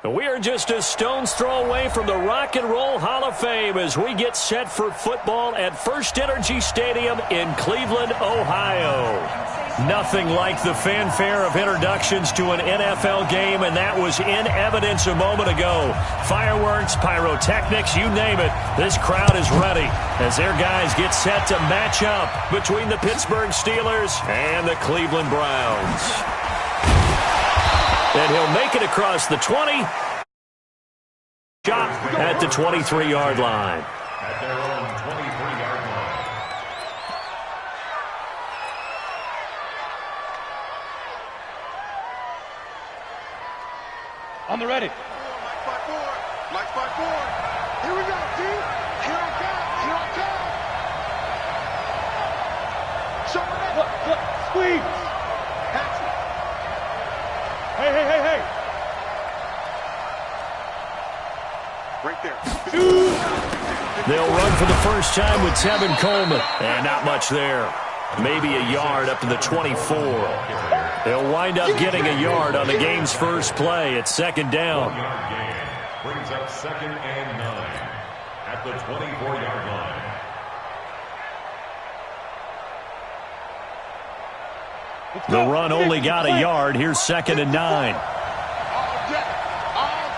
We are just a stone's throw away from the Rock and Roll Hall of Fame as we get set for football at First Energy Stadium in Cleveland, Ohio. Nothing like the fanfare of introductions to an NFL game, and that was in evidence a moment ago. Fireworks, pyrotechnics, you name it. This crowd is ready as their guys get set to match up between the Pittsburgh Steelers and the Cleveland Browns. And he'll make it across the 20. Shot at the 23-yard line. At their own 23-yard line. On the ready. Mike by four. Mike by four. Here we go, team. Here I come. Here I come. Show it up. Look, squeeze. Pass it. Hey. Right there. They'll run for the first time with Tevin Coleman. And not much there. Maybe a yard up to the 24. They'll wind up getting a yard on the game's first play. It's second down. Brings up 2nd and 9 at the 24-yard line. The run only got a yard. Here's 2nd and 9. All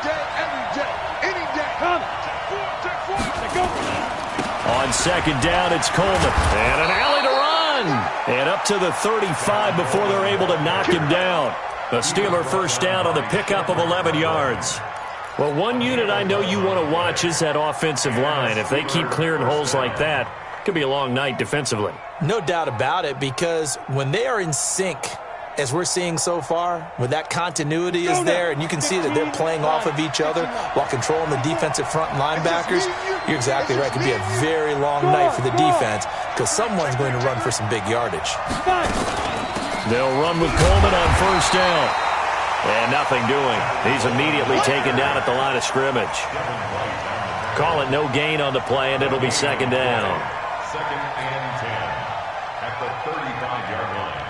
day, every day, any day. Take go. On second down, it's Coleman. And an alley to run. And up to the 35 before they're able to knock him down. A Steeler first down on the pickup of 11 yards. Well, one unit I know you want to watch is that offensive line. If they keep clearing holes like that, it could be a long night defensively. No doubt about it, because when they are in sync, as we're seeing so far, where that continuity is there, and you can see that they're playing off of each other while controlling the defensive front linebackers, you're exactly right. It could be a very long night for the defense because someone's going to run for some big yardage. They'll run with Coleman on first down. And nothing doing. He's immediately taken down at the line of scrimmage. Call it no gain on the play, and it'll be second down. 2nd and 10 at the 35-yard line.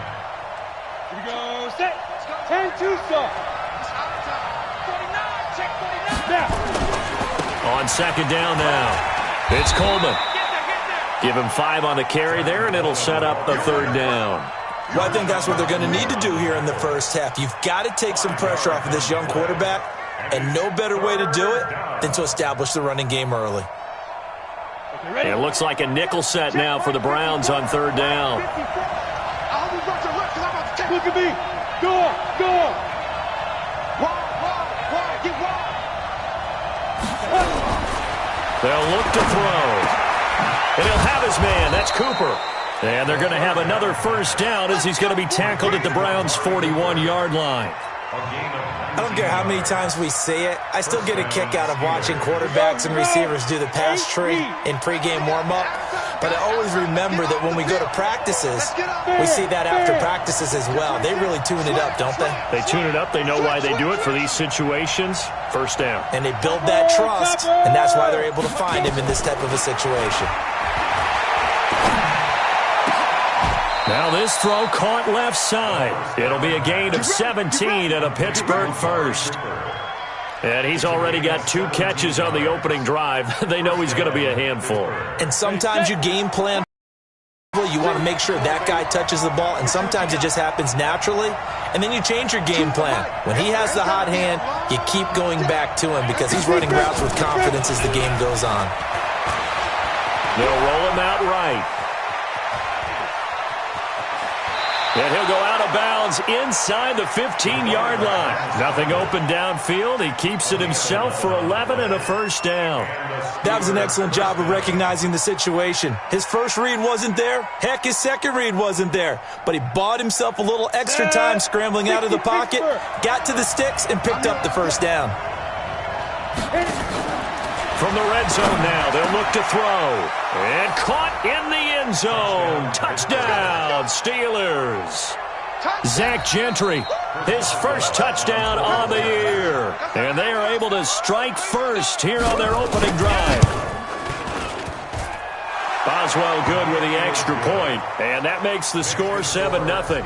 Here we go. Set. 10-2 stop. 49. Check 49. Now. On second down now. It's Coleman. Give him 5 on the carry there, and it'll set up the third down. Well, I think that's what they're going to need to do here in the first half. You've got to take some pressure off of this young quarterback, and no better way to do it than to establish the running game early. And it looks like a nickel set now for the Browns on third down. Look at me. Go. Get wide. They'll look to throw. And he'll have his man. That's Cooper. And they're going to have another first down as he's going to be tackled at the Browns' 41-yard line. I don't care how many times we see it. I still get a kick out of watching quarterbacks and receivers do the pass tree in pregame warm-up. But I always remember that when we go to practices, we see that after practices as well. They really tune it up, don't they? They tune it up. They know why they do it for these situations. First down. And they build that trust, and that's why they're able to find him in this type of a situation. Now this throw caught left side. It'll be a gain of 17 and a Pittsburgh first. And he's already got 2 catches on the opening drive. They know he's going to be a handful. And sometimes you game plan, you want to make sure that guy touches the ball, and sometimes it just happens naturally, and then you change your game plan. When he has the hot hand, you keep going back to him because he's running routes with confidence as the game goes on. They'll roll him out right. And he'll go out of bounds inside the 15-yard line. Nothing open downfield. He keeps it himself for 11 and a first down. That was an excellent job of recognizing the situation. His first read wasn't there. Heck, his second read wasn't there. But he bought himself a little extra time scrambling out of the pocket, got to the sticks, and picked up the first down. From the red zone now, they'll look to throw. And caught in the end zone. Touchdown, Steelers. Zach Gentry, his first touchdown on the year. And they are able to strike first here on their opening drive. Boswell good with the extra point, and that makes the score 7-0.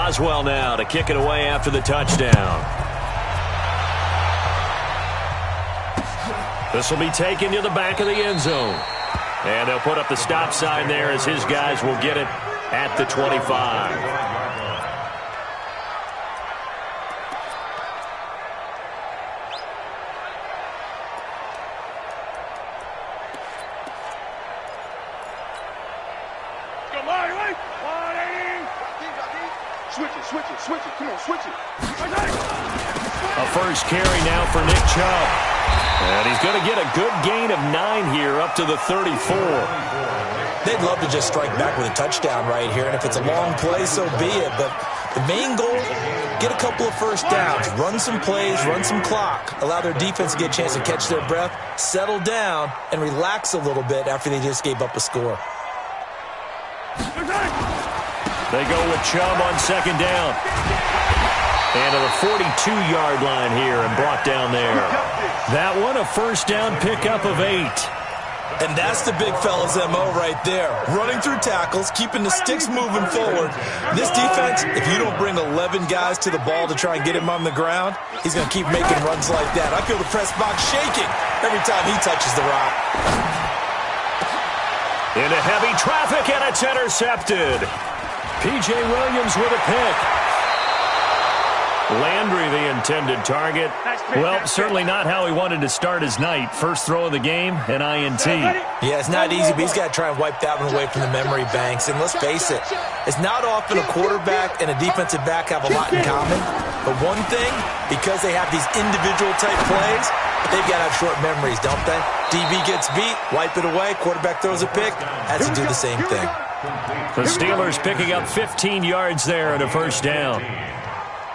Boswell now to kick it away after the touchdown. This will be taken to the back of the end zone. And they'll put up the stop sign there as his guys will get it at the 25. Switch it. Come on, switch it. A first carry now for Nick Chubb. And he's going to get a good gain of 9 here up to the 34. They'd love to just strike back with a touchdown right here, and if it's a long play, so be it. But the main goal, get a couple of first downs, run some plays, run some clock, allow their defense to get a chance to catch their breath, settle down, and relax a little bit after they just gave up a score. They go with Chubb on second down. And to the 42-yard line here and brought down there. That one, a first down pickup of 8. And that's the big fella's MO right there. Running through tackles, keeping the sticks moving forward. This defense, if you don't bring 11 guys to the ball to try and get him on the ground, he's going to keep making runs like that. I feel the press box shaking every time he touches the rock. Into heavy traffic, and it's intercepted. P.J. Williams with a pick. Landry, the intended target. Well, certainly not how he wanted to start his night. First throw of the game, an INT. Yeah, it's not easy, but he's got to try and wipe that one away from the memory banks. And let's face it, it's not often a quarterback and a defensive back have a lot in common. But one thing, because they have these individual type plays, they've got to have short memories, don't they? DB gets beat, wipe it away, quarterback throws a pick, has to do the same thing. The Steelers picking up 15 yards there and a first down.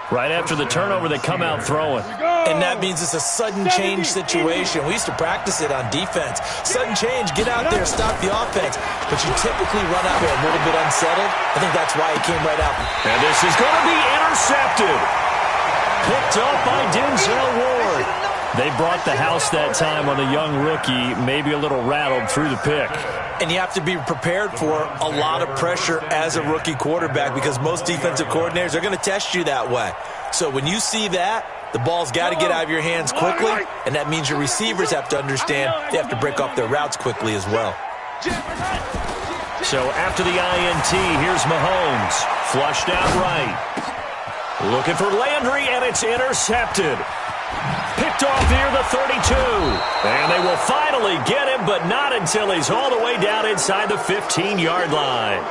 Right after the turnover, they come out throwing. And that means it's a sudden change situation. We used to practice it on defense. Sudden change, get out there, stop the offense. But you typically run out there a little bit unsettled. I think that's why he came right out. And this is going to be intercepted. Picked up by Denzel Ward. They brought the house that time on the young rookie, maybe a little rattled through the pick. And you have to be prepared for a lot of pressure as a rookie quarterback because most defensive coordinators are going to test you that way. So when you see that, the ball's got to get out of your hands quickly, and that means your receivers have to understand they have to break off their routes quickly as well. So after the INT, here's Mahomes. Flushed out right. Looking for Landry, and it's intercepted. Picked off near the 32. And they will finally get him, but not until he's all the way down inside the 15-yard line.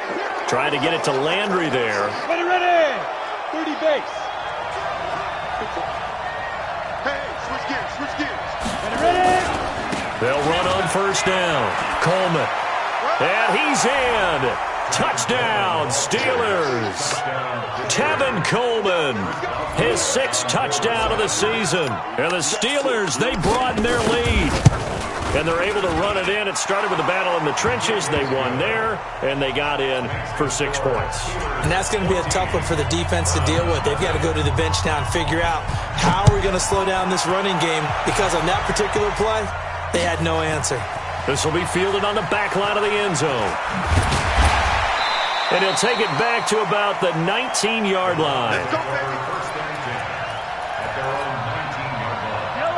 Trying to get it to Landry there. Ready. 30 base. Hey, switch gears. Ready. They'll run on first down. Coleman. And he's in. Touchdown, Steelers. Tevin Coleman, his 6th touchdown of the season. And the Steelers, they broaden their lead. And they're able to run it in. It started with a battle in the trenches. They won there, and they got in for 6 points. And that's going to be a tough one for the defense to deal with. They've got to go to the bench now and figure out how are we going to slow down this running game, because on that particular play, they had no answer. This will be fielded on the back line of the end zone. And he'll take it back to about the 19-yard line.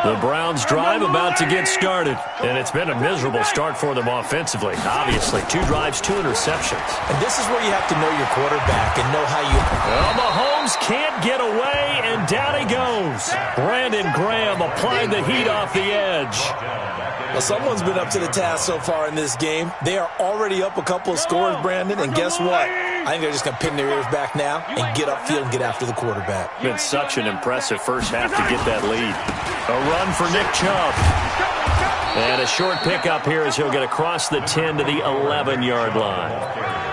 The Browns drive about to get started. And it's been a miserable start for them offensively. Obviously, 2 drives, 2 interceptions. And this is where you have to know your quarterback and know how you... Well, Mahomes can't get away, and down he goes. Brandon Graham applying the heat off the edge. Well, someone's been up to the task so far in this game. They are already up a couple of scores, Brandon, and guess what? I think they're just going to pin their ears back now and get upfield and get after the quarterback. Been such an impressive first half to get that lead. A run for Nick Chubb. And a short pickup here as he'll get across the 10 to the 11-yard line.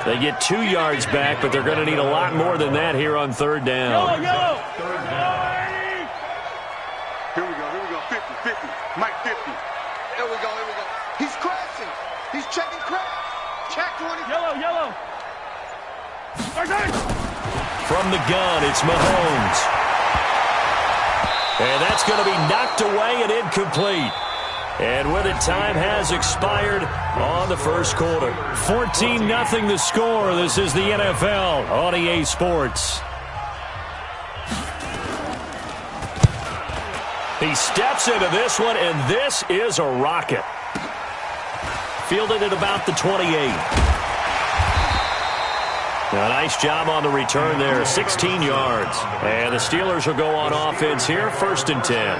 They get 2 yards back, but they're going to need a lot more than that here on third down. Here we go. 50. Mike 50. Here we go. He's crashing. He's checking crash. Check 20. Yellow. From the gun, it's Mahomes. And that's going to be knocked away and incomplete. And with it, time has expired on the first quarter. 14-0 the score. This is the NFL on EA Sports. He steps into this one, and this is a rocket. Fielded at about the 28. A nice job on the return there, 16 yards. And the Steelers will go on offense here, 1st and 10.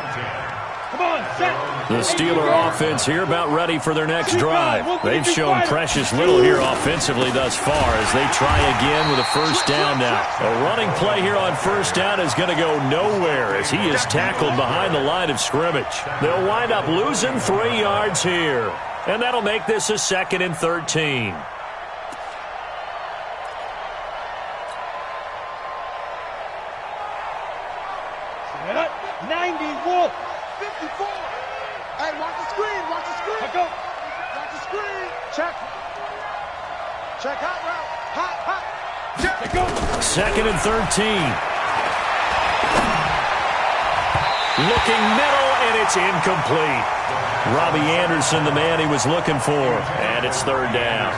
Come on, set. The Steeler offense here about ready for their next drive. They've shown precious little here offensively thus far as they try again with a 1st down now. A running play here on 1st down is going to go nowhere as he is tackled behind the line of scrimmage. They'll wind up losing 3 yards here. And that'll make this a 2nd and 13. Set up. 90, Wolf. 54. Hey, watch the screen. Watch the screen. Let go. Watch the screen. Check. Check hot route. Hot. Check. Let go. 2nd and 13. Looking middle, and it's incomplete. Robbie Anderson, the man he was looking for, and it's 3rd down.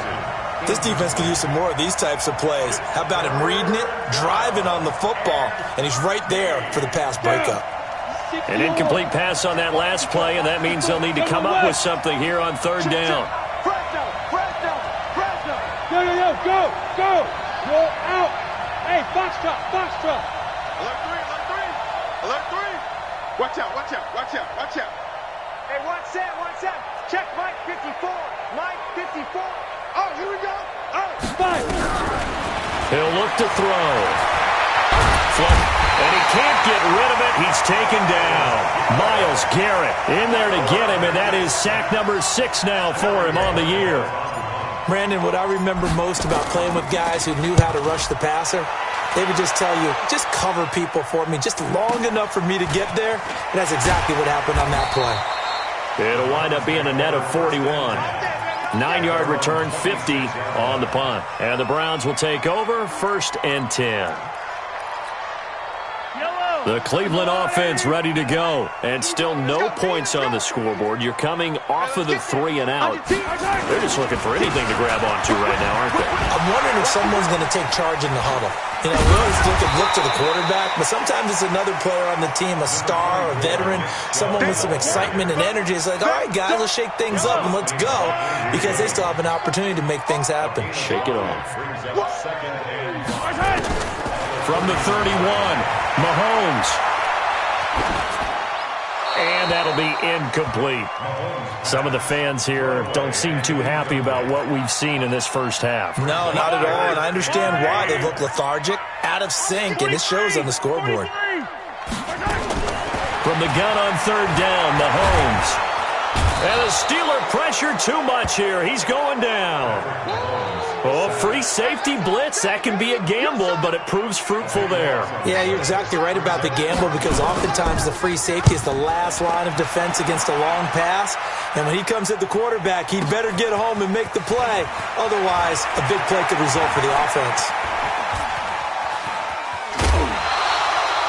This defense can use some more of these types of plays. How about him reading it, driving on the football, and he's right there for the pass breakup. An incomplete pass on that last play, and that means they'll need to come up with something here on 3rd down. Press down. Yo, go. Roll out. Hey, foxtrot. Alert 3. Watch out. Hey, one set. Check Mike 54. Oh, here we go. Oh. 5. He'll look to throw. Flip. And he can't get rid of it. He's taken down. Myles Garrett in there to get him, and that is sack number 6 now for him on the year. Brandon, what I remember most about playing with guys who knew how to rush the passer, they would just tell you, just cover people for me, just long enough for me to get there. And that's exactly what happened on that play. It'll wind up being a net of 41. 9-yard return, 50 on the punt. And the Browns will take over, 1st and 10. The Cleveland offense ready to go. And still no points on the scoreboard. You're coming off of the 3 and out. They're just looking for anything to grab onto right now, aren't they? I'm wondering if someone's going to take charge in the huddle. You know, we always look to the quarterback, but sometimes it's another player on the team, a star, a veteran, someone with some excitement and energy. It's like, all right, guys, let's shake things up and let's go, because they still have an opportunity to make things happen. Shake it off. From the 31, Mahomes. And that'll be incomplete. Some of the fans here don't seem too happy about what we've seen in this first half. No, not at all, and I understand why. They look lethargic, out of sync, and it shows on the scoreboard. From the gun on 3rd down, Mahomes. And the Steeler pressure too much here. He's going down. Oh, free safety blitz. That can be a gamble, but it proves fruitful there. Yeah, you're exactly right about the gamble, because oftentimes the free safety is the last line of defense against a long pass. And when he comes at the quarterback, he'd better get home and make the play. Otherwise, a big play could result for the offense.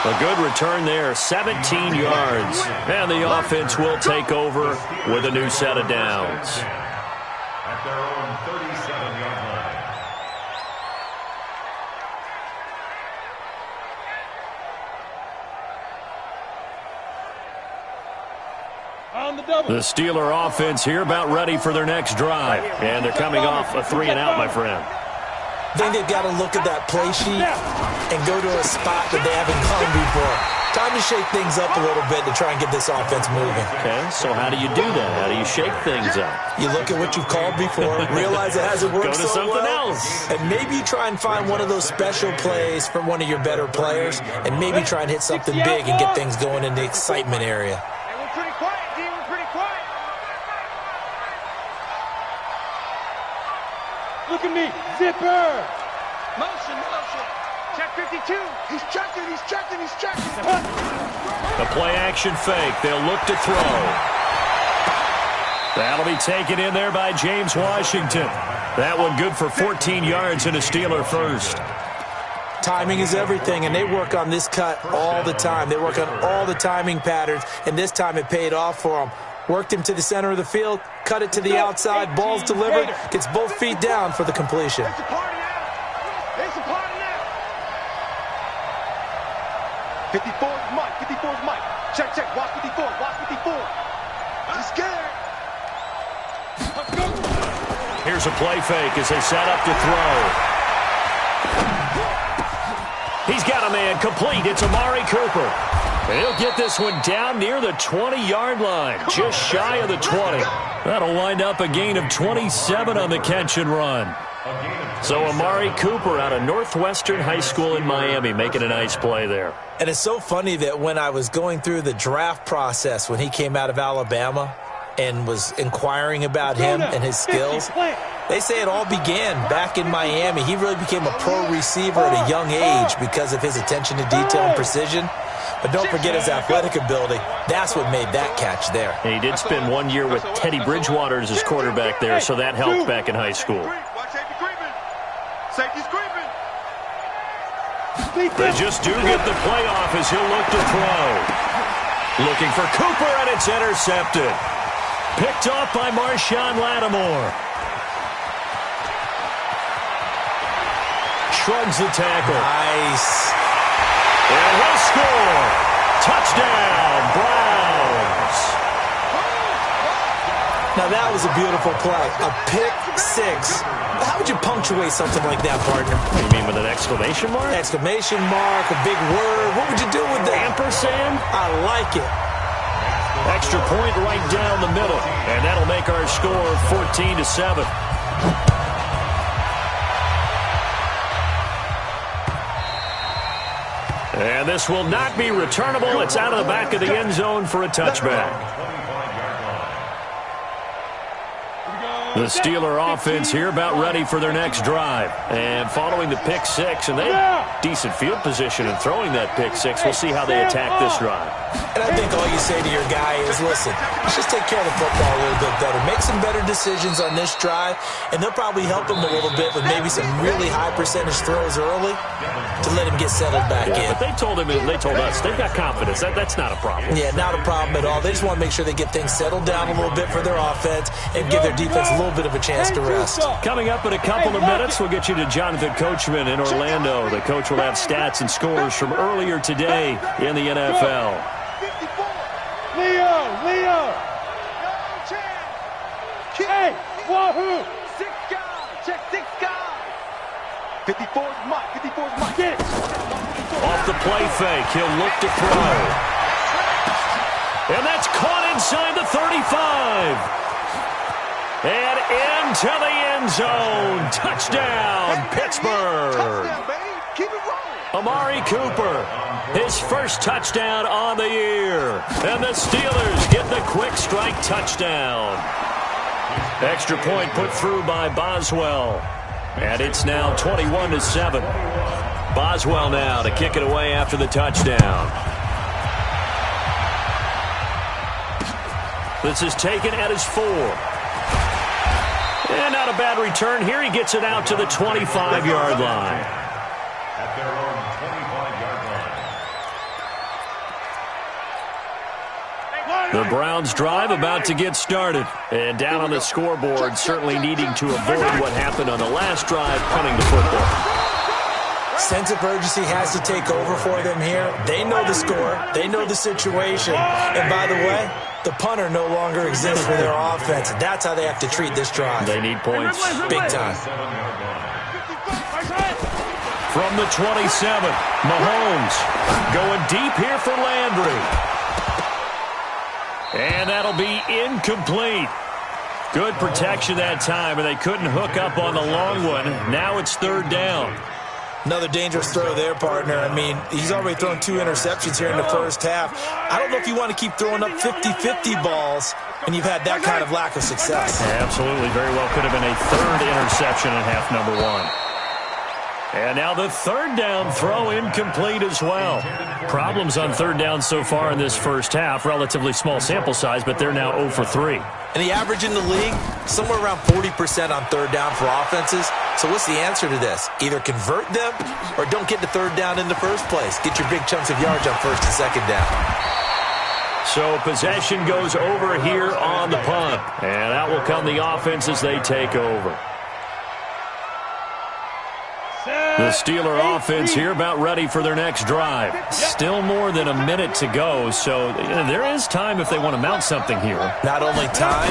A good return there, 17 yards. And the offense will take over with a new set of downs. At their own 37-yard line. On the double. The Steeler offense here about ready for their next drive. And they're coming off a 3 and out, my friend. I think they've got to look at that play sheet and go to a spot that they haven't gone before. Time to shake things up a little bit to try and get this offense moving. Okay, so how do you do that? How do you shake things up? You look at what you've called before, realize it hasn't worked Go to so something well, else. and maybe try and find one of those special plays from one of your better players, and maybe try and hit something big and get things going in the excitement area. Hey, we're pretty quiet, D. We're pretty quiet. Look at me. Zipper. Motion. Check 52. He's checking. The play action fake. They'll look to throw. That'll be taken in there by James Washington. That one good for 14 yards and a Steeler first. Timing is everything, and they work on this cut all the time. They work on all the timing patterns, and this time it paid off for them. Worked him to the center of the field, cut it to the outside, ball's delivered, gets both feet down for the completion. It's a party now. 54's Mike. 54's Mike. Check, check. Watch 54. Watch 54. I'm scared. Here's a play fake as they set up to throw. He's got a man complete. It's Amari Cooper. He'll get this one down near the 20-yard line, just shy of the 20. That'll wind up a gain of 27 on the catch and run. So Amari Cooper out of Northwestern High School in Miami making a nice play there. And it's so funny that when I was going through the draft process when he came out of Alabama and was inquiring about him and his skills, they say it all began back in Miami. He really became a pro receiver at a young age because of his attention to detail and precision. But don't forget his athletic ability. That's what made that catch there. And he did spend 1 year with Teddy Bridgewater as his quarterback there, so that helped back in high school. They just do get the playoff as he'll look to throw. Looking for Cooper, and it's intercepted. Picked off by Marshawn Lattimore. Shrugs the tackle. Nice. And he'll score. Touchdown, Browns. Now that was a beautiful play. A pick six. How would you punctuate something like that, partner? What do you mean, with an exclamation mark? Exclamation mark, a big word. What would you do with that? Ampersand? I like it. Extra point right down the middle. And that'll make our score 14-7. And this will not be returnable. It's out of the back of the end zone for a touchback. The Steeler offense here about ready for their next drive. And following the pick six, and they have decent field position in throwing that pick six. We'll see how they attack this drive. And I think all you say to your guy is, listen, let's just take care of the football a little bit better. Make some better decisions on this drive, and they'll probably help him a little bit with maybe some really high percentage throws early to let him get settled back in. But they told him, and they told us, they've got confidence. That's not a problem. Yeah, not a problem at all. They just want to make sure they get things settled down a little bit for their offense and give their defense a little bit of a chance to rest. Coming up in a couple of minutes, we'll get you to Jonathan Coachman in Orlando. The coach will have stats and scores from earlier today in the NFL. Leo! Hey, Wahoo! 6 guys! Check 6 guys! 54's Mike. 54's Mike. Get it! Off the play fake, he'll look to throw. And that's caught inside the 35. And into the end zone. Touchdown, Pittsburgh. Touchdown, baby. Keep it rolling. Amari Cooper, his first touchdown on the year. And the Steelers get the quick strike touchdown. Extra point put through by Boswell. And it's now 21-7. Boswell now to kick it away after the touchdown. This is taken at his 4. And not a bad return here. He gets it out to the 25-yard line. At their own 25-yard line. The Browns drive about to get started. And down on the scoreboard, certainly needing to avoid what happened on the last drive, punting the football. Sense of urgency has to take over for them here. They know the score. They know the situation. And by the way, the punter no longer exists for their offense. And that's how they have to treat this drive. They need points. Big time. From the 27, Mahomes going deep here for Landry. And that'll be incomplete. Good protection that time, and they couldn't hook up on the long one. Now it's 3rd down. Another dangerous throw there, partner. I mean, he's already thrown 2 interceptions here in the first half. I don't know if you want to keep throwing up 50-50 balls and you've had that kind of lack of success. Yeah, absolutely. Very well could have been a 3rd interception in half number 1. And now the 3rd down throw incomplete as well. Problems on 3rd down so far in this first half. Relatively small sample size, but they're now 0 for 3. And the average in the league, somewhere around 40% on 3rd down for offenses. So what's the answer to this? Either convert them or don't get to 3rd down in the first place. Get your big chunks of yards on 1st and 2nd down. So possession goes over here on the punt. And out will come the offense as they take over. The The Steeler offense here about ready for their next drive. Still more than a minute to go, so there is time if they want to mount something here. Not only time,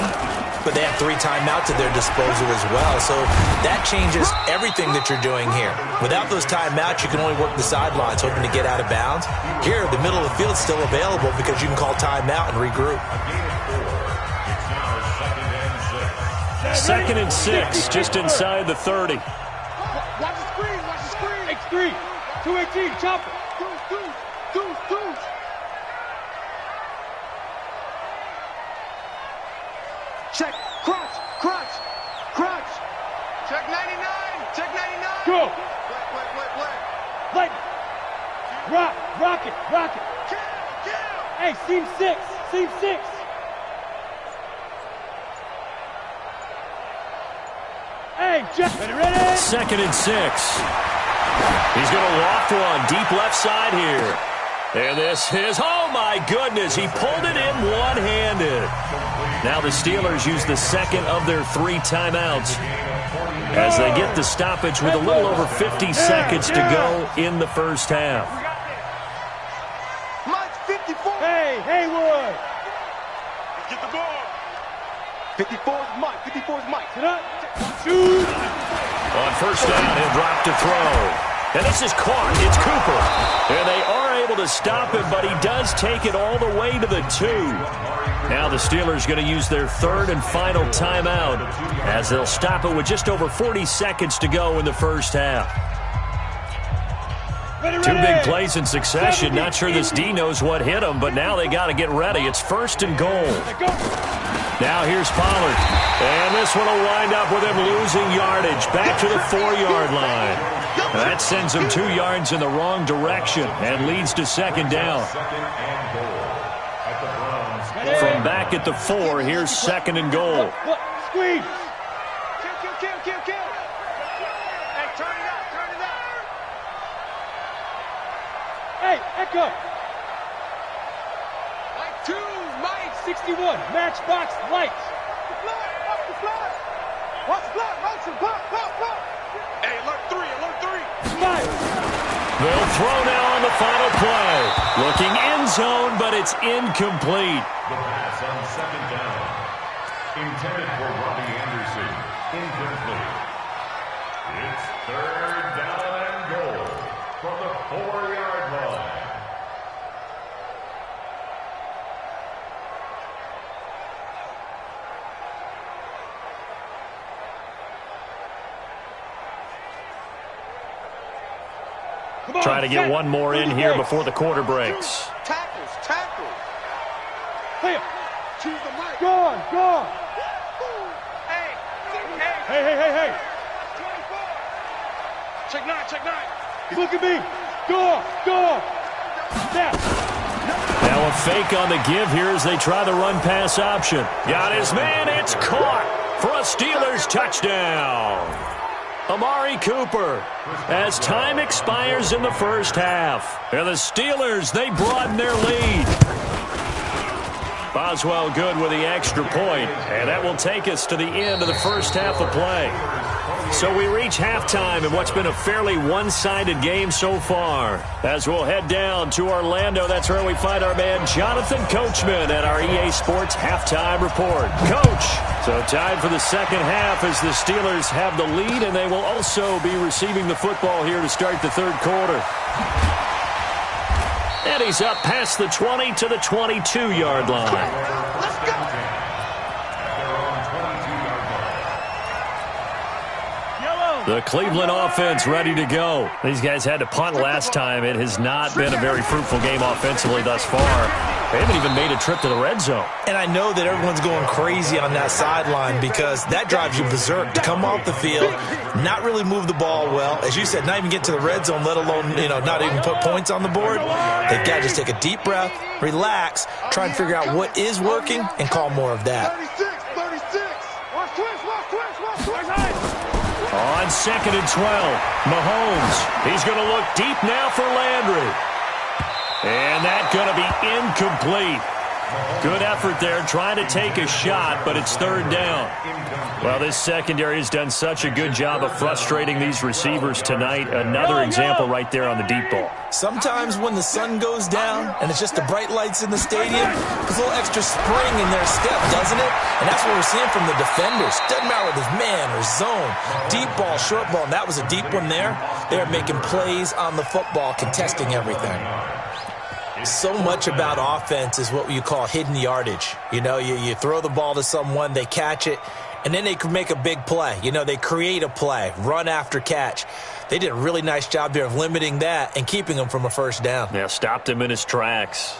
but they have 3 timeouts at their disposal as well. So that changes everything that you're doing here. Without those timeouts, you can only work the sidelines, hoping to get out of bounds. Here, the middle of the field is still available because you can call timeout and regroup. 2nd and 6, just inside the 30. Watch the screen, watch the screen. X3, 218, chopper. Deuce. Check, crunch. Check 99. Go. Play. Light. Rocket. Kill. Hey, seam 6. Hey, Jeff. Ready? 2nd and 6. He's going to loft one deep left side here. And this is, oh my goodness, he pulled it in one-handed. Now the Steelers use the second of their 3 timeouts as they get the stoppage with a little over 50 seconds to go in the first half. Mike, 54. Hey, Haywood. Get the ball. 54 is Mike. Sit up. Shoot. On first down, he'll drop to throw. And this is caught. It's Cooper. And they are able to stop him, but he does take it all the way to the 2. Now the Steelers going to use their 3rd and final timeout as they'll stop it with just over 40 seconds to go in the first half. 2 big plays in succession. Not sure this D knows what hit him, but now they got to get ready. It's 1st and goal. Now here's Pollard. And this one will wind up with him losing yardage back to the 4-yard line. That sends him 2 yards in the wrong direction and leads to 2nd down. From back at the 4, here's 2nd and goal. Squeeze. Kill. Hey, turn it up. Hey, Echo. Like 2, Mike. 61, matchbox lights. Watch the block. Motion, block. Hey, alert 3. 5. They'll throw now on the final play. Looking end zone, but it's incomplete. The pass on 2nd down. Intended for Robbie Anderson. Incomplete. It's 3rd down and goal from the 4-yard line. Trying to get one more in here before the quarter breaks. Tackles. Hey, Choose the mic. gone. Hey. 24. Check 9. Look at me. Go. Snap. Now a fake on the give here as they try the run-pass option. Got his man. It's caught for a Steelers touchdown. Amari Cooper, as time expires in the first half. And the Steelers, they broaden their lead. Boswell good with the extra point, and that will take us to the end of the first half of play. So we reach halftime in what's been a fairly one-sided game so far. As we'll head down to Orlando, that's where we find our man Jonathan Coachman at our EA Sports Halftime Report. Coach, so time for the second half as the Steelers have the lead, and they will also be receiving the football here to start the 3rd quarter. And he's up past the 20 to the 22-yard line. Let's go. The Cleveland offense ready to go. These guys had to punt last time. It has not been a very fruitful game offensively thus far. They haven't even made a trip to the red zone. And I know that everyone's going crazy on that sideline because that drives you berserk to come off the field, not really move the ball well. As you said, not even get to the red zone, let alone, not even put points on the board. They've got to just take a deep breath, relax, try and figure out what is working, and call more of that. 36. Watch twist. On 2nd and 12, Mahomes. He's going to look deep now for Landry. And that's going to be incomplete. Good effort there, trying to take a shot, but it's third down. Well, this secondary has done such a good job of frustrating these receivers tonight. Another example right there on the deep ball. Sometimes when the sun goes down and it's just the bright lights in the stadium, there's a little extra spring in their step, doesn't it? And that's what we're seeing from the defenders. Doesn't matter whether it's man or zone, deep ball, short ball, and that was a deep one there. They're making plays on the football, contesting everything. So much about offense is what you call hidden yardage. You know, you throw the ball to someone, they catch it, and then they can make a big play. You know, they create a play, run after catch. They did a really nice job there of limiting that and keeping him from a first down. Yeah, stopped him in his tracks.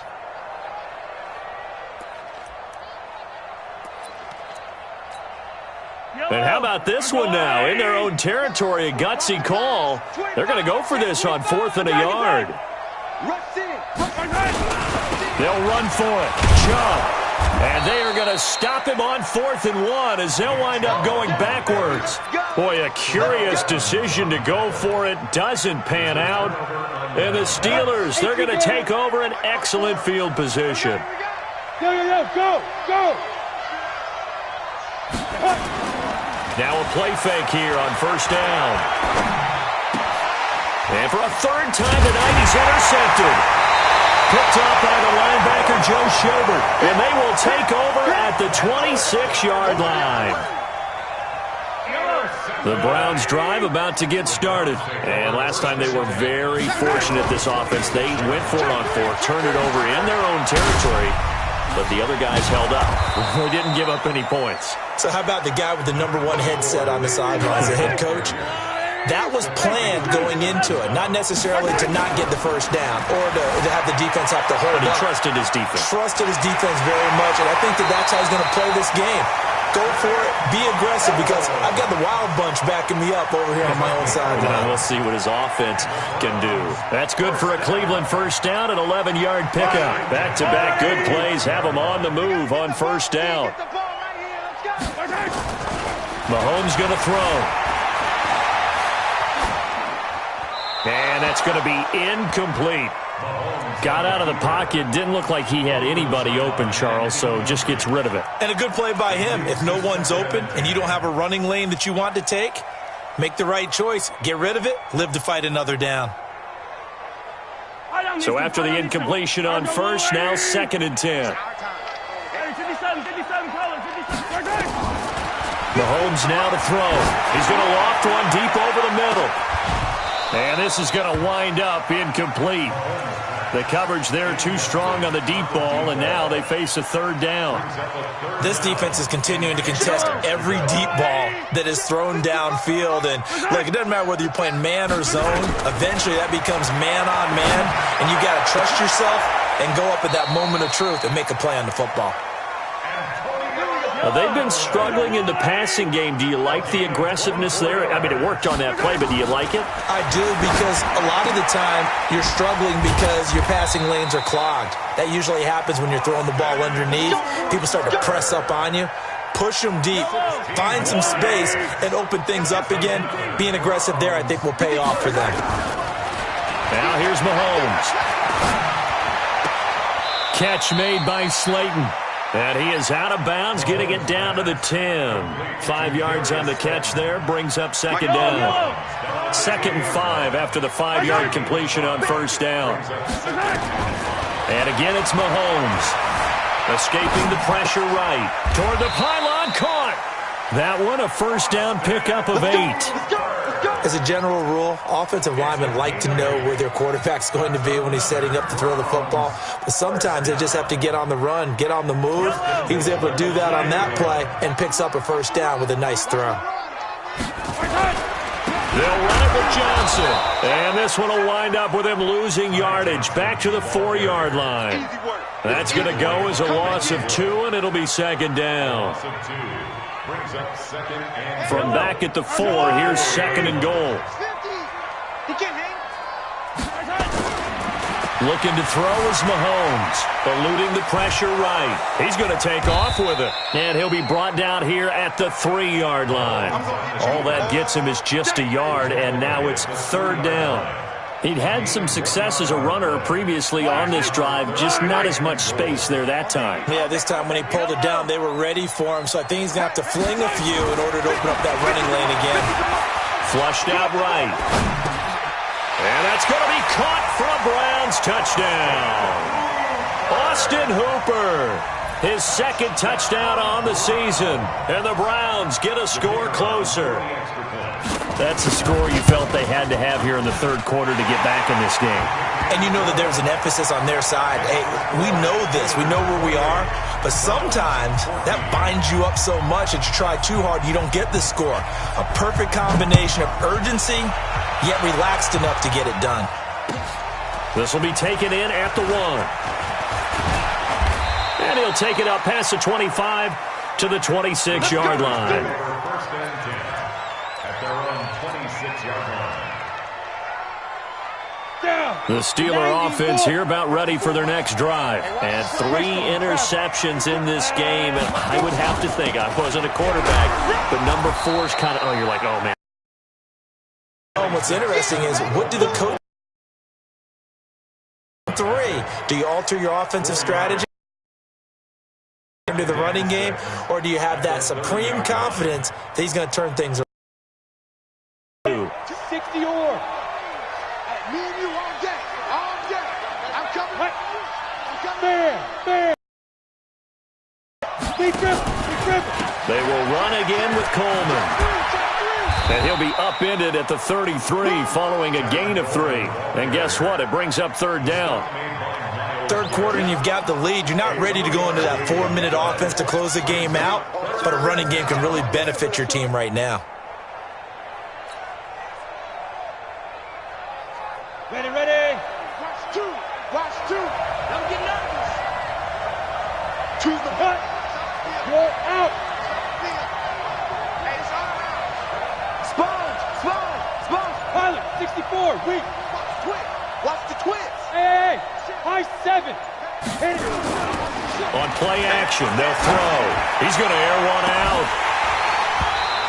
And how about this one now? In their own territory, a gutsy call. They're going to go for this on 4th and a yard. They'll run for it. Chubb. And they are going to stop him on 4th and 1 as they'll wind up going backwards. Boy, a curious decision to go for it. Doesn't pan out. And the Steelers, they're going to take over an excellent field position. Go! Now a play fake here on first down. And for a third time tonight, he's intercepted. Picked up by the linebacker, Joe Schobert. And they will take over at the 26-yard line. The Browns' drive about to get started. And last time they were very fortunate, this offense. They went for it on 4, turned it over in their own territory. But the other guys held up. They didn't give up any points. So how about the guy with the #1 headset on the sidelines, the head coach? That was planned going into it, not necessarily to not get the first down or to have the defense have to hold But he up. trusted his defense. Trusted his defense very much, and I think that's how he's going to play this game. Go for it, be aggressive, because I've got the wild bunch backing me up over here on my own sideline. We'll see what his offense can do. That's good for a Cleveland first down, an 11-yard pickup. Back-to-back good plays have them on the move on first down. Mahomes going to throw. And that's going to be incomplete. Got out of the pocket. Didn't look like he had anybody open, Charles, so just gets rid of it. And a good play by him. If no one's open and you don't have a running lane that you want to take, make the right choice. Get rid of it. Live to fight another down. So after the incompletion on first, now 2nd and 10. Mahomes now to throw. He's going to loft one deep over the middle. And this is going to wind up incomplete. The coverage there too strong on the deep ball, and now they face a third down. This defense is continuing to contest every deep ball that is thrown downfield. And look, it doesn't matter whether you're playing man or zone. Eventually that becomes man on man, and you got to trust yourself and go up at that moment of truth and make a play on the football. Well, they've been struggling in the passing game. Do you like the aggressiveness there? I mean, it worked on that play, but do you like it? I do, because a lot of the time you're struggling because your passing lanes are clogged. That usually happens when you're throwing the ball underneath. People start to press up on you. Push them deep. Find some space and open things up again. Being aggressive there, I think, will pay off for them. Now here's Mahomes. Catch made by Slayton. And he is out of bounds, getting it down to the 10. 5 yards on the catch there, brings up second down. 2nd and 5 after the 5-yard completion on first down. And again, it's Mahomes. Escaping the pressure right. Toward the pylon, caught. That one, a first down pickup of 8. As a general rule, offensive linemen like to know where their quarterback's going to be when he's setting up to throw the football. But sometimes they just have to get on the run, get on the move. He was able to do that on that play and picks up a first down with a nice throw. They'll run it with Johnson. And this one will wind up with him losing yardage back to the 4-yard line. That's going to go as a loss of 2, and it'll be second down. From back at the 4, here's 2nd and goal. Looking to throw is Mahomes, eluding the pressure right. He's going to take off with it, and he'll be brought down here at the 3-yard line. All that gets him is just a yard, and now it's third down. He'd had some success as a runner previously on this drive, just not as much space there that time. Yeah, this time when he pulled it down, they were ready for him, so I think he's going to have to fling a few in order to open up that running lane again. Flushed out right. And that's going to be caught for a Browns touchdown. Austin Hooper, his second touchdown on the season, and the Browns get a score closer. That's a score you felt they had to have here in the third quarter to get back in this game. And you know that there's an emphasis on their side. Hey, we know this. We know where we are. But sometimes that binds you up so much that you try too hard, you don't get the score. A perfect combination of urgency, yet relaxed enough to get it done. This will be taken in at the 1. And he'll take it up past the 25 to the 26-yard line. First and 10 at their own 26-yard line. The Steeler offense here about ready for their next drive. And 3 interceptions in this game. And I would have to think, I wasn't a quarterback, but number 4 is kind of, you're like, oh, man. What's interesting is, what do the coaches 3? Do you alter your offensive strategy into the running game, or do you have that supreme confidence that he's going to turn things around? 60 or. Me and you all day. All day. I'm coming. I'm coming. Fair. Big trip. They will run again with Coleman. And he'll be upended at the 33 following a gain of 3. And guess what? It brings up third down. Third quarter and you've got the lead. You're not ready to go into that 4-minute offense to close the game out, but a running game can really benefit your team right now. Ready. Watch 2. Don't get nervous. To the Cut. You're out. Hey, it's all right. Sponge. Pilot, 64, weak. Watch the twist. Hey. High 7. Hit it. On play action, they'll throw. He's going to air one out.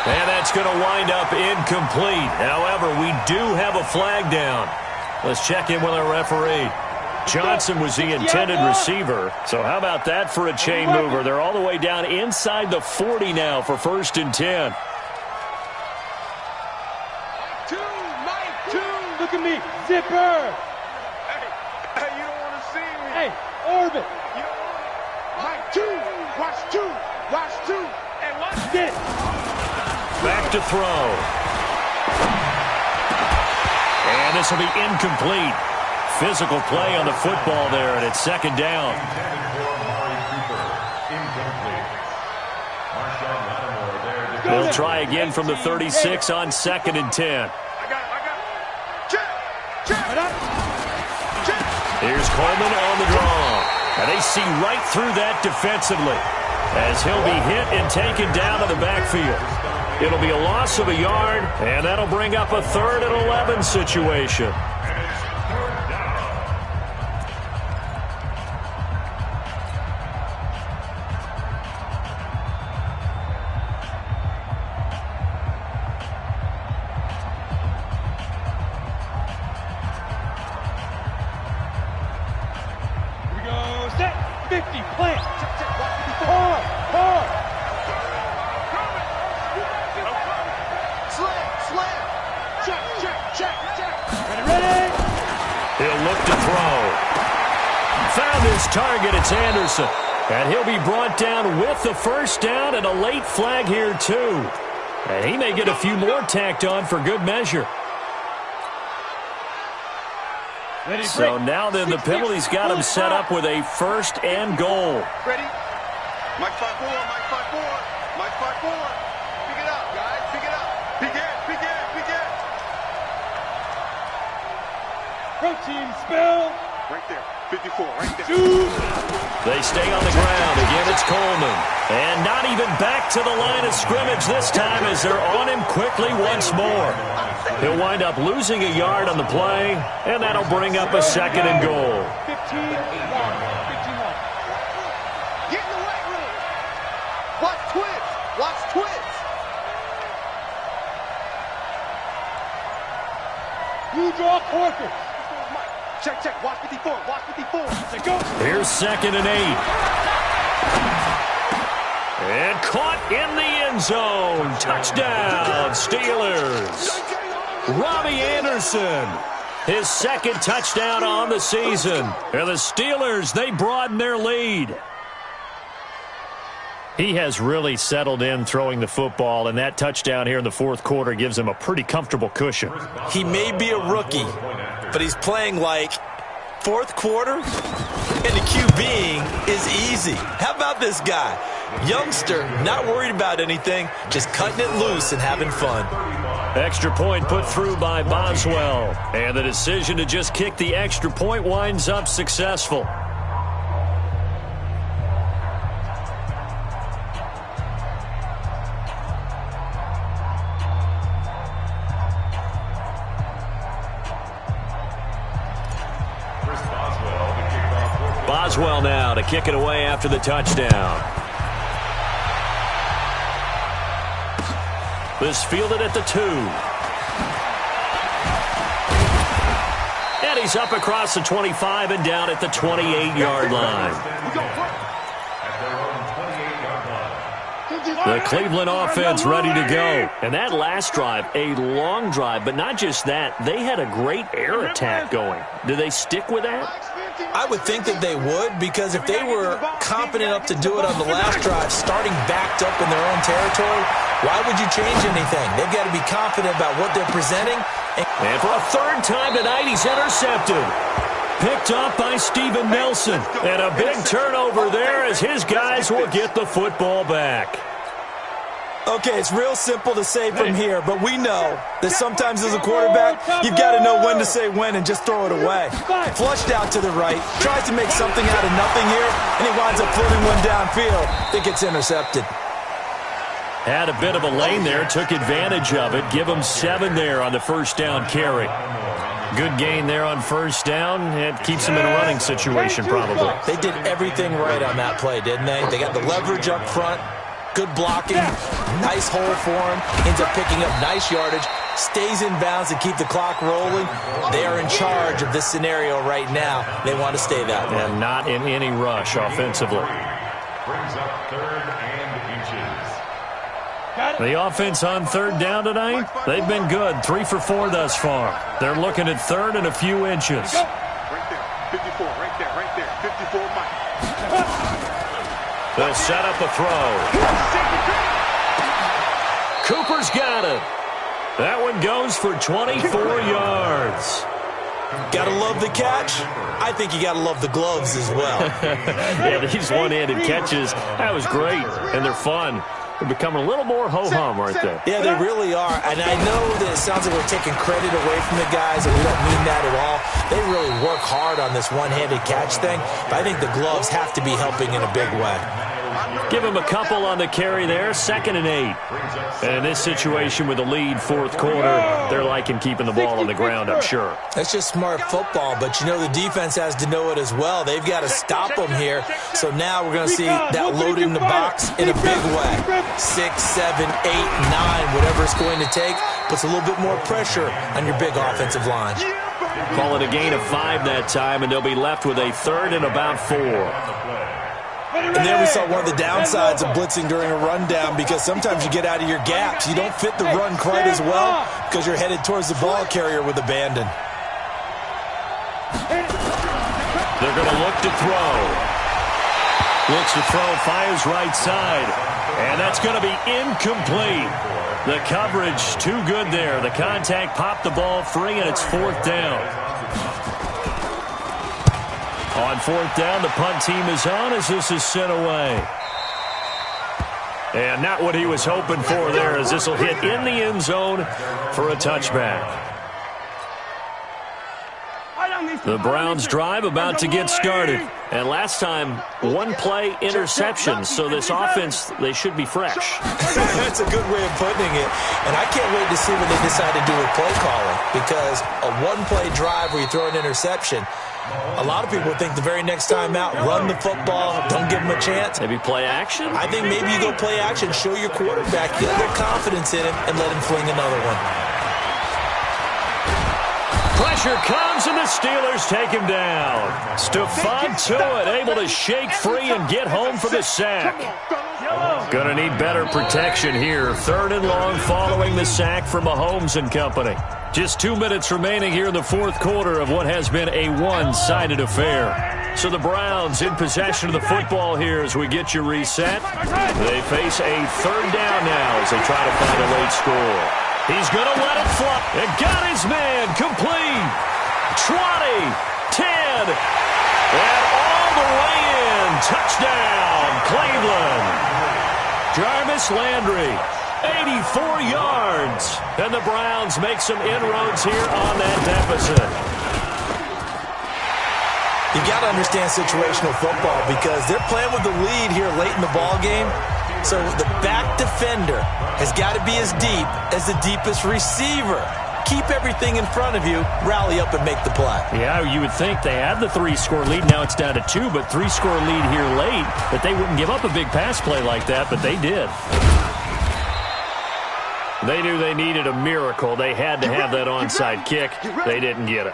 And that's going to wind up incomplete. However, we do have a flag down. Let's check in with our referee. Johnson was the intended receiver. So how about that for a chain mover? They're all the way down inside the 40 now for 1st and 10. Mike 2. Look at me. Zipper. Hey, you don't want to see me. Hey, orbit. You don't want to. Mike 2. Watch 2. And watch This. Back to throw. And this will be incomplete. Physical play on the football there, and it's second down. They'll try again from the 36 on 2nd and 10. I got it. Check. Here's Coleman on the draw. And they see right through that defensively as he'll be hit and taken down to the backfield. It'll be a loss of a yard, and that'll bring up a 3rd and 11 situation. Here we go. Set. 50. Plant. Hard. Slam. Check. Ready. He'll look to throw. Found his target. It's Anderson. And he'll be brought down with the first down and a late flag here, too. And he may get a few more tacked on for good measure. Ready, So now then the penalty's got him set up with a 1st and goal. Ready? Mike 5-4. Pick it up, guys. Pick it up. Pick it. Protein spill. Right there. 54. Right there. Shoot. They stay on the ground. Again, it's Coleman. And not even back to the line of scrimmage this time as they're on him quickly once more. He'll wind up losing a yard on the play, and that'll bring up a 2nd and goal. 15 long. Get in the weight room. Watch twist. You draw quarter. Check, check. Watch 54. Watch 54. Let's go. Here's 2nd and 8. And caught in the end zone. Touchdown, Steelers. Robbie Anderson, his 2nd touchdown on the season. And the Steelers, they broaden their lead. He has really settled in throwing the football, and that touchdown here in the 4th quarter gives him a pretty comfortable cushion. He may be a rookie, but he's playing like 4th quarter, and the QBing is easy. How about this guy? Youngster, not worried about anything, just cutting it loose and having fun. Extra point put through by Boswell, and the decision to just kick the extra point winds up successful. Boswell now to kick it away after the touchdown. This fielded at the 2. And he's up across the 25 and down at the 28-yard line. The Cleveland offense ready to go. And that last drive, a long drive, but not just that. They had a great air attack going. Do they stick with that? I would think that they would, because if they were confident enough to do it on the last drive, starting backed up in their own territory, why would you change anything? They've got to be confident about what they're presenting. And for a 3rd time tonight, he's intercepted. Picked up by Steven Nelson. And a big turnover there as his guys will get the football back. Okay, it's real simple to say from here, but we know that sometimes as a quarterback, you've got to know when to say when and just throw it away. Flushed out to the right, tries to make something out of nothing here, and he winds up floating one downfield that gets intercepted. Had a bit of a lane there, took advantage of it. Give him 7 there on the 1st down carry. Good gain there on 1st down. It keeps him in a running situation probably. They did everything right on that play, didn't they? They got the leverage up front. Good blocking, nice hole for him, ends up picking up nice yardage, stays in bounds to keep the clock rolling. They are in charge of this scenario right now. They want to stay that way. And not in any rush offensively. Brings up 3rd and inches. The offense on 3rd down tonight, they've been good. 3 for 4 thus far. They're looking at 3rd and a few inches. Right there, 54, right there, 54, Mike. They'll set up a throw. Cooper's got it. That one goes for 24 yards. Gotta love the catch. I think you gotta love the gloves as well. Yeah, these one-handed catches, that was great, and they're fun. They're becoming a little more ho-hum right there. Yeah, they really are. And I know that it sounds like we're taking credit away from the guys, and we don't mean that at all. They really work hard on this one-handed catch thing, but I think the gloves have to be helping in a big way. Give him a couple on the carry there. 2nd and 8. And in this situation with the lead 4th quarter, they're liking keeping the ball on the ground, I'm sure. That's just smart football, but you know the defense has to know it as well. They've got to stop them here. So now we're going to see that loading the box in a big way. 6, 7, 8, 9, whatever it's going to take, puts a little bit more pressure on your big offensive line. Call it a gain of 5 that time, and they'll be left with a 3rd and about 4. And there we saw one of the downsides of blitzing during a rundown, because sometimes you get out of your gaps. You don't fit the run quite as well because you're headed towards the ball carrier with abandon. They're going to look to throw. Looks to throw, fires right side. And that's going to be incomplete. The coverage too good there. The contact popped the ball free, and it's 4th down. On 4th down, the punt team is on as this is sent away. And not what he was hoping for there, as this will hit in the end zone for a touchback. The Browns drive about to get started. And last time, 1-play interception. So this offense, they should be fresh. That's a good way of putting it. And I can't wait to see what they decide to do with play calling, because a 1-play drive where you throw an interception, a lot of people think the very next time out, run the football, don't give them a chance. Maybe play action? I think maybe you go play action, show your quarterback, get their confidence in him, and let him fling another one. pressure comes, and the Steelers take him down. Stephon Tuitt able to shake free and get home for the sack. Gonna need better protection here. 3rd and long following the sack from Mahomes and company. Just 2 minutes remaining here in the 4th quarter of what has been a one-sided affair. So the Browns in possession of the football here as we get you reset. They face a 3rd down now as they try to find a late score. He's going to let it fly. And got his man complete. 20, 10, and all the way in. Touchdown, Cleveland. Jarvis Landry, 84 yards. And the Browns make some inroads here on that deficit. You got to understand situational football because they're playing with the lead here late in the ball game. So the back defender has got to be as deep as the deepest receiver. Keep everything in front of you, rally up and make the play. Yeah, you would think they had the 3-score lead. Now it's down to 2, but 3-score lead here late. That they wouldn't give up a big pass play like that, but they did. They knew they needed a miracle. They had to have that onside kick. They didn't get it.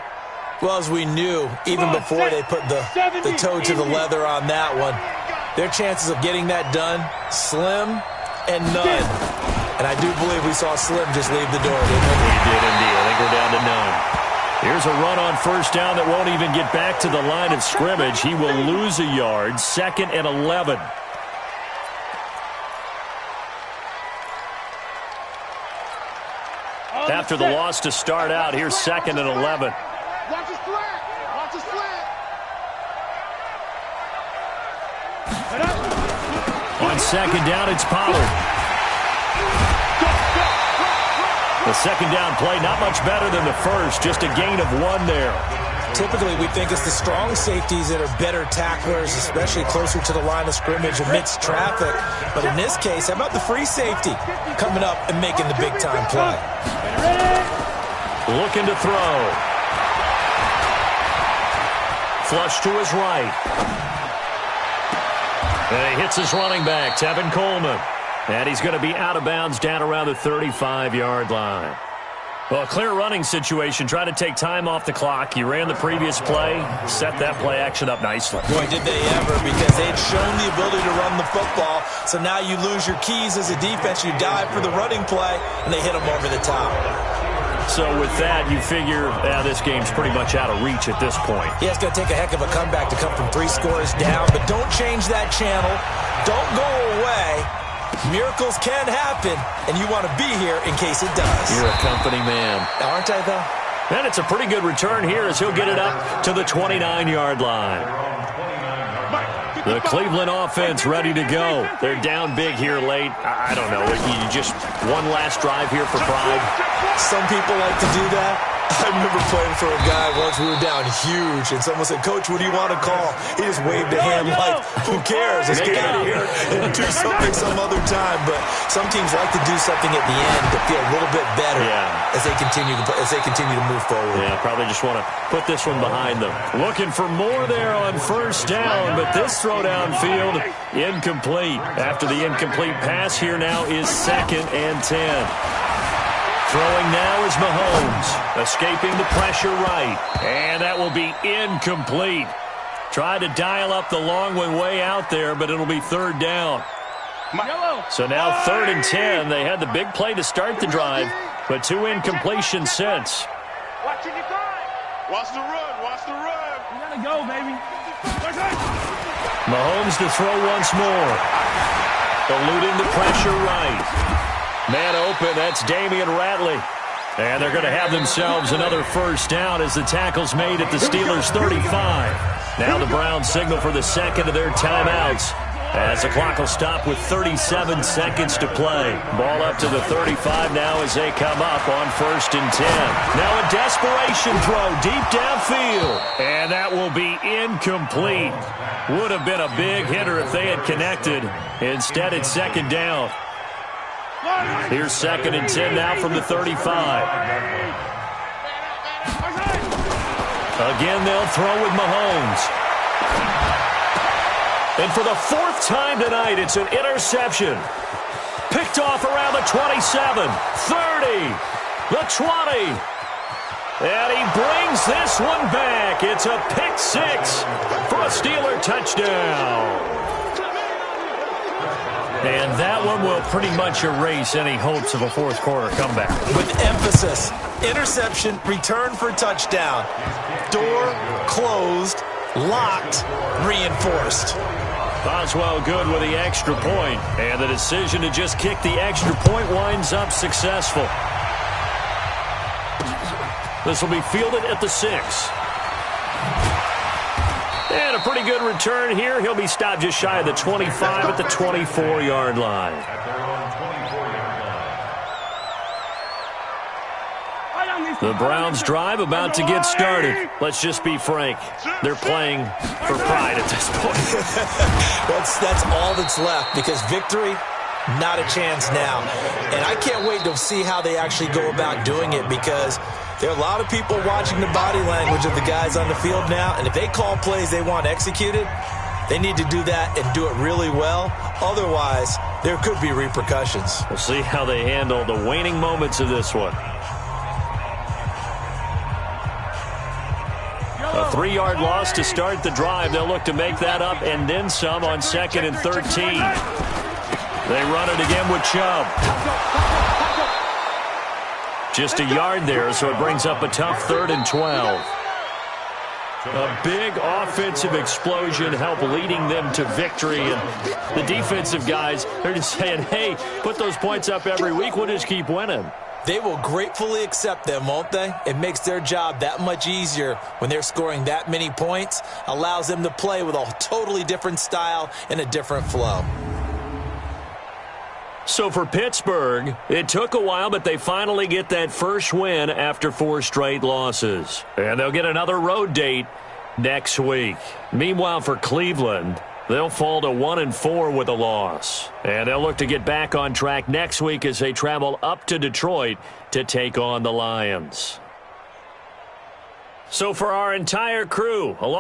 Well, as we knew, even before they put the toe to the leather on that one, their chances of getting that done, slim and none. And I do believe we saw Slim just leave the door, didn't we? We did indeed. I think we're down to none. Here's a run on 1st down that won't even get back to the line of scrimmage. He will lose a yard. 2nd and 11. After the loss to start out, here's 2nd and 11. Watch his flat. Watch his flat. On 2nd down, it's Pollard. The 2nd down play, not much better than the first, just a gain of 1 there. Typically, we think it's the strong safeties that are better tacklers, especially closer to the line of scrimmage amidst traffic. But in this case, how about the free safety coming up and making the big-time play? Looking to throw. Flush to his right. And he hits his running back, Tevin Coleman. And he's going to be out of bounds down around the 35-yard line. Well, a clear running situation. Try to take time off the clock. You ran the previous play, set that play action up nicely. Boy, did they ever, because they had shown the ability to run the football. So now you lose your keys as a defense. You dive for the running play, and they hit them over the top. So with that, you figure this game's pretty much out of reach at this point. Yeah, it's going to take a heck of a comeback to come from 3 scores down, but don't change that channel. Don't go away. Miracles can happen, and you want to be here in case it does. You're a company man. Aren't I, though? And it's a pretty good return here as he'll get it up to the 29-yard line. The Cleveland offense ready to go. They're down big here late. I don't know. You just one last drive here for pride. Some people like to do that. I remember playing for a guy once. We were down huge, and someone said, "Coach, what do you want to call?" He just waved a hand like, "Who cares? Let's get out of here and do something some other time." But some teams like to do something at the end to feel a little bit better as they continue to move forward. Yeah, probably just want to put this one behind them. Looking for more there on 1st down, but this throw downfield incomplete. After the incomplete pass, here now is 2nd and 10. Throwing now is Mahomes, escaping the pressure right, and that will be incomplete. Tried to dial up the long one way out there, but it'll be 3rd down. So now 3rd and 10. They had the big play to start the drive, but 2 incompletions since. Watch the run. Watch the run. You gotta go, baby. Mahomes to throw once more. Eluding the pressure right. Man open, that's Damian Ratley. And they're going to have themselves another 1st down as the tackle's made at the Steelers' 35. Now the Browns signal for the 2nd of their timeouts as the clock will stop with 37 seconds to play. Ball up to the 35 now as they come up on 1st and 10. Now a desperation throw deep downfield. And that will be incomplete. Would have been a big hitter if they had connected. Instead, it's 2nd down. Here's 2nd and 10 now from the 35. Again, they'll throw with Mahomes. And for the 4th time tonight, it's an interception. Picked off around the 27, 30, the 20. And he brings this one back. It's a pick six for a Steeler touchdown. And that one will pretty much erase any hopes of a fourth quarter comeback. With emphasis, interception, return for touchdown. Door closed, locked, reinforced. Boswell good with the extra point, and the decision to just kick the extra point winds up successful. This will be fielded at the 6. And a pretty good return here. He'll be stopped just shy of the 25 at the 24-yard line. At their own 24-yard line. The Browns drive about to get started. Let's just be frank. They're playing for pride at this point. That's all that's left, because victory, not a chance now. And I can't wait to see how they actually go about doing it, because there are a lot of people watching the body language of the guys on the field now, and if they call plays they want executed, they need to do that and do it really well. Otherwise, there could be repercussions. We'll see how they handle the waning moments of this one. A 3-yard loss to start the drive. They'll look to make that up and then some on 2nd and 13. They run it again with Chubb. Just a yard there, so it brings up a tough 3rd and 12. A big offensive explosion help leading them to victory. And the defensive guys, they're just saying, hey, put those points up every week. We'll just keep winning. They will gratefully accept them, won't they? It makes their job that much easier when they're scoring that many points. Allows them to play with a totally different style and a different flow. So for Pittsburgh, it took a while, but they finally get that first win after 4 straight losses. And they'll get another road date next week. Meanwhile, for Cleveland, they'll fall to 1-4 with a loss. And they'll look to get back on track next week as they travel up to Detroit to take on the Lions. So for our entire crew, along